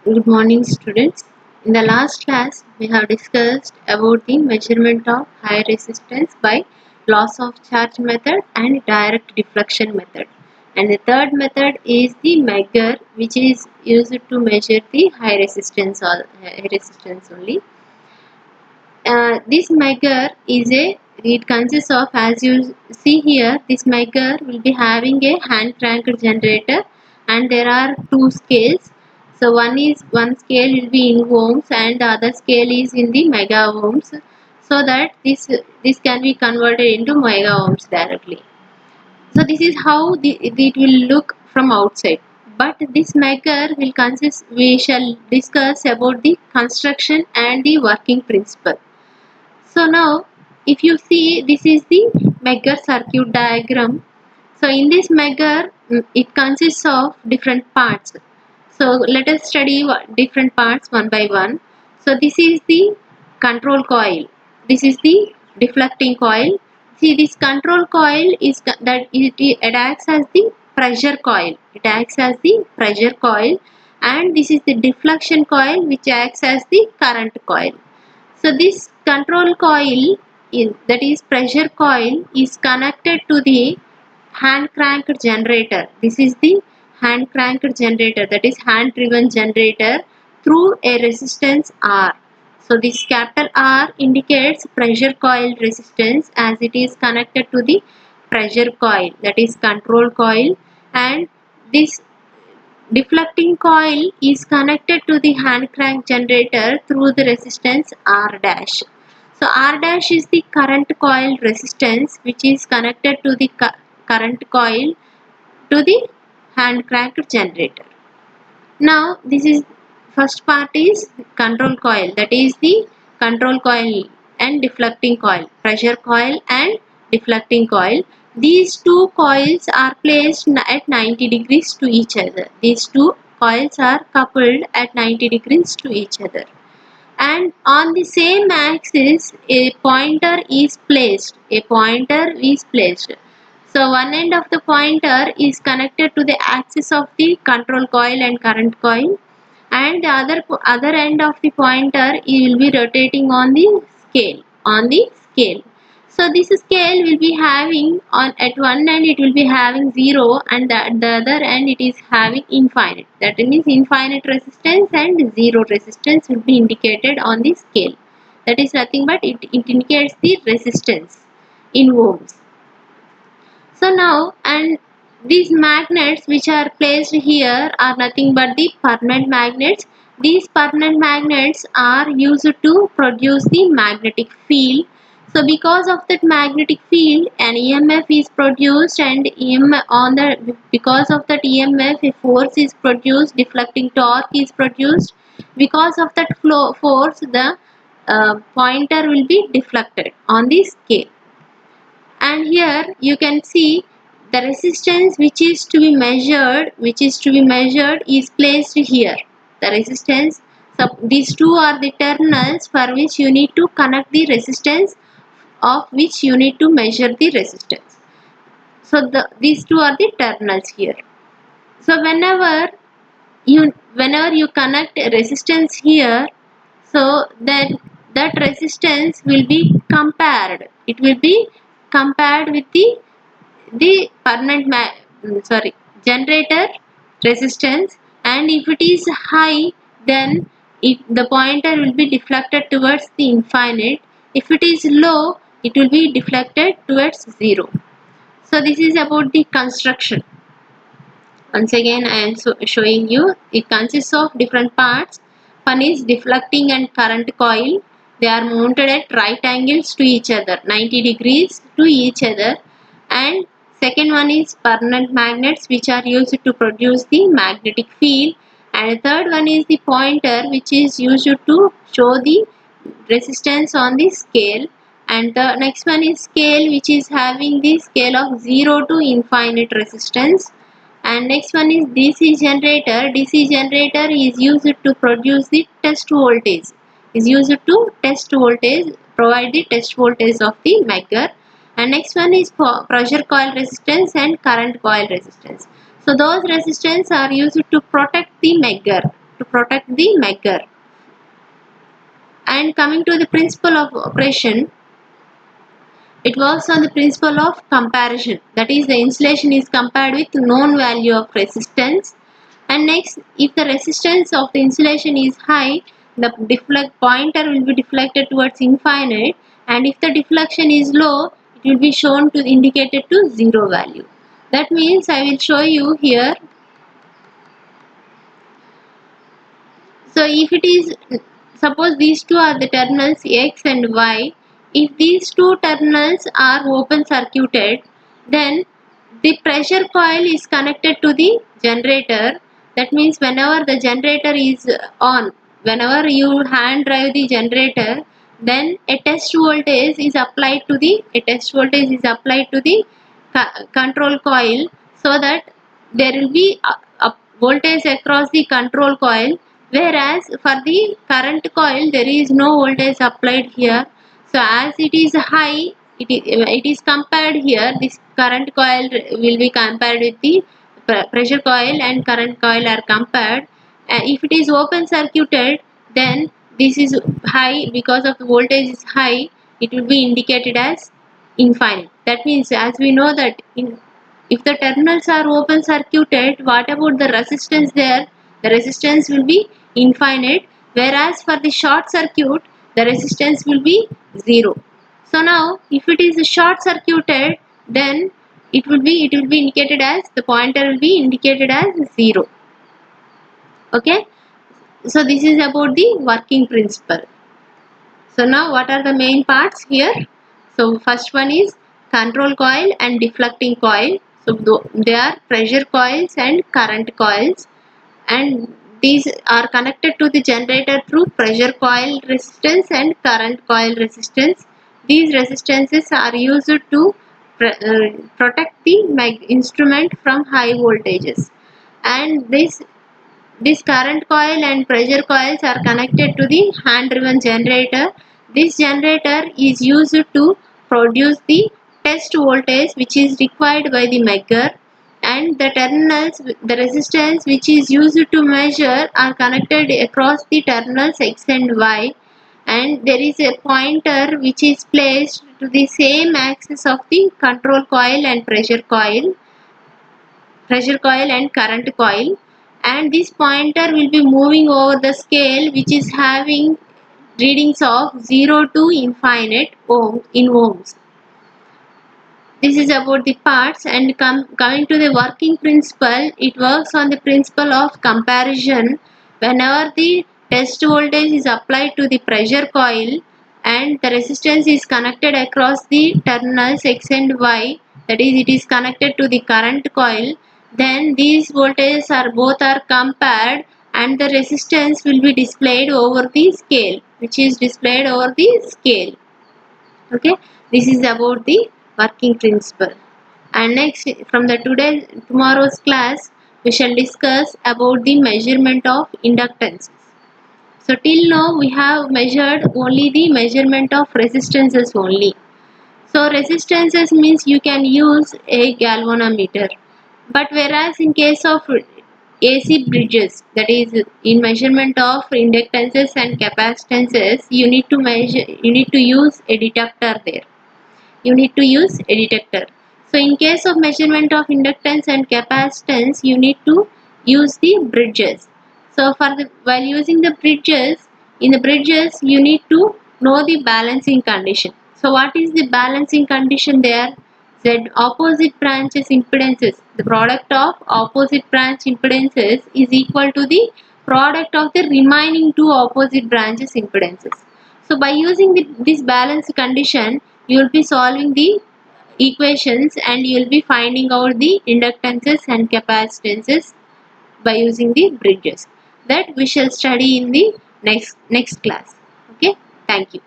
Good morning, students. In the last class, we have discussed about the measurement of high resistance by loss of charge method and direct deflection method. And the third method is the Megger, which is used to measure the high resistance or high resistance only. This Megger is it consists of, as you see here, this Megger will be having a hand cranked generator, and there are two scales. So one scale will be in ohms and the other scale is in the mega ohms, so that this can be converted into mega ohms directly. So this is how it will look from outside. But this Megger will consist, we shall discuss about the construction and the working principle. So now, if you see, this is the Megger circuit diagram. So in this Megger, it consists of different parts. So let us study different parts one by one. So this is the control coil. This is the deflecting coil. See, this control coil is that it acts as the pressure coil. It acts as the pressure coil, and this is the deflection coil, which acts as the current coil. So this control coil, that is pressure coil, is connected to the hand cranked generator. This is the hand cranked generator, that is hand driven generator, through a resistance R. So this capital R indicates pressure coil resistance, as it is connected to the pressure coil, that is control coil, and this deflecting coil is connected to the hand crank generator through the resistance R dash. So R dash is the current coil resistance, which is connected to the current coil to the hand crank generator. Now this is first part is control coil, that is the control coil and deflecting coil, pressure coil and deflecting coil. These two coils are placed at 90 degrees to each other. These two coils are coupled at 90 degrees to each other. And on the same axis, a pointer is placed. A pointer is placed. So one end of the pointer is connected to the axis of the control coil and current coil, and the other end of the pointer will be rotating on the scale. So this scale will be having, on at one end it will be having 0, and at the other end it is having infinite. That means infinite resistance and 0 resistance will be indicated on the scale. That is nothing but it indicates the resistance in ohms. So now, and these magnets which are placed here are nothing but the permanent magnets. These permanent magnets are used to produce the magnetic field. So because of that magnetic field, an EMF is produced, and because of that EMF, a force is produced, deflecting torque is produced. Because of that force, the pointer will be deflected on the scale. And here you can see the resistance which is placed here. The resistance, so these two are the terminals for which you need to connect the resistance, of which you need to measure the resistance. So these two are the terminals here. So whenever you connect a resistance here, so that resistance will be compared. It will be compared with the generator resistance, and if it is high, then the pointer will be deflected towards the infinite. If it is low, it will be deflected towards 0. So this is about the construction. Once again, I am showing you, it consists of different parts. One is deflecting and current coil. They are mounted at right angles to each other, 90 degrees to each other. And second one is permanent magnets, which are used to produce the magnetic field. And third one is the pointer, which is used to show the resistance on the scale. And the next one is scale, which is having the scale of 0 to infinite resistance. And next one is DC generator. DC generator is used to produce the test voltage. Is used to test voltage, provide the test voltage of the Megger. And next one is pressure coil resistance and current coil resistance. So those resistance are used to protect the Megger, to protect the megger. And coming to the principle of operation, it works on the principle of comparison. That is, the insulation is compared with known value of resistance. And next, if the resistance of the insulation is high, the pointer will be deflected towards infinite, and if the deflection is low, it will be shown to indicated to 0 value. That means I will show you here. So if it is, suppose these two are the terminals X and Y, if these two terminals are open circuited, then the pressure coil is connected to the generator. That means whenever the generator is on, whenever you hand drive the generator, then a test voltage is applied to the control coil, so that there will be a voltage across the control coil, whereas for the current coil there is no voltage applied here. So as it is high, it is compared here. This current coil will be compared with the pressure coil, and current coil are compared. If it is open circuited, then this is high, because of the voltage is high, it will be indicated as infinite. That means, as we know that if the terminals are open circuited, what about the resistance there? The resistance will be infinite, whereas for the short circuit, the resistance will be 0. So now, if it is short circuited, then it will be indicated as, the pointer will be indicated as 0. Okay. So this is about the working principle. So now what are the main parts here? So first one is control coil and deflecting coil. So they are pressure coils and current coils, and these are connected to the generator through pressure coil resistance and current coil resistance. These resistances are used to protect the instrument from high voltages, and this current coil and pressure coils are connected to the hand driven generator. This generator is used to produce the test voltage which is required by the megger, and the terminals, the resistance which is used to measure, are connected across the terminals X and Y, and there is a pointer which is placed to the same axis of the control coil and pressure coil and current coil, and this pointer will be moving over the scale which is having readings of 0 to infinite in ohms. This is about the parts, and coming to the working principle, it works on the principle of comparison. Whenever the test voltage is applied to the pressure coil and the resistance is connected across the terminals X and Y, that is, it is connected to the current coil, then these voltages are both are compared, and the resistance will be displayed over the scale, which is displayed over the scale. Okay, this is about the working principle. And next, from the tomorrow's class, we shall discuss about the measurement of inductances. So till now we have measured only the measurement of resistances only. So resistances means you can use a galvanometer, but whereas in case of AC bridges, that is in measurement of inductances and capacitances, you need to use a detector there. So in case of measurement of inductance and capacitance, you need to use the bridges. So while using the bridges, in the bridges you need to know the balancing condition. So what is the balancing condition there? Z opposite branches impedances. The product of opposite branch impedances is equal to the product of the remaining two opposite branches impedances. So by using this balance condition, you will be solving the equations, and you will be finding out the inductances and capacitances by using the bridges. That we shall study in the next class. Okay, thank you.